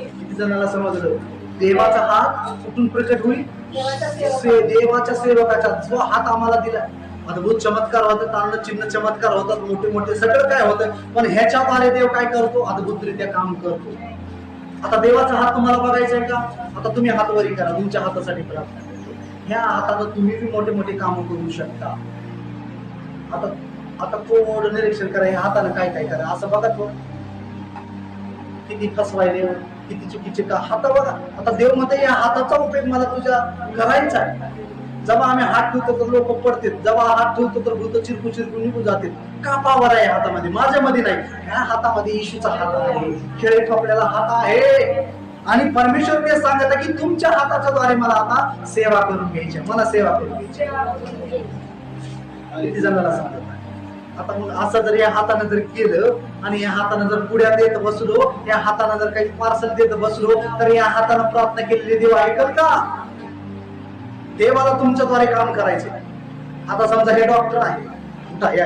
किती जणांना समजलं? देवाचा हात कुठून प्रकट होईल? देवाच्या सेवकाचा जो हात आम्हाला दिला. अद्भुत चमत्कार होतात, अन्न चिन्ह चमत्कार होतात, मोठे मोठे सगळं काय होतं, पण ह्याच्याद्वारे देव काय करतो? अद्भुतरित्या काम करतो. आता देवाचा हात तुम्हाला बघायचा आहे का? आता तुम्ही हात वरी करा, तुमच्या हातासाठी प्रार्थना करतो. ह्या हातानं तुम्ही बी मोठे मोठे काम करू शकता. आता आता थोडं निरीक्षण करा, ह्या हातानं काय काय करा, असं बघा तो किती फसवायले, किती चुकीचे का हात बघा. आता देव म्हणते या हाताचा उपयोग मला तुझ्या करायचा आहे. जेव्हा आम्ही हात ठेवतो तर लोक पडतात, जेव्हा हात ठेवतो तर भूत चिरकू चिरकू निघून जाते. का पावर आहे हातामध्ये? माझ्यामध्ये नाही, ह्या हातामध्ये येशूचा हात आहे, खेळे ठोकलेला हात आहे. आणि परमेश्वर ते सांगत आहे की तुमच्या हाताच्या द्वारे मला आता सेवा करून घ्यायची, मला सेवा करून घ्यायची. किती जणांना सांगत नाही. आता मग असं जर या हाताने जर केलं आणि या हाताने जर पुढ्या देत बसलो, या हाताने जर काही पार्सल देत बसलो, तर या हाताने प्रार्थना केलेली देव ऐकल का? देवाला तुमच्याद्वारे काम करायचे. आता समजा हे डॉक्टर आहे, या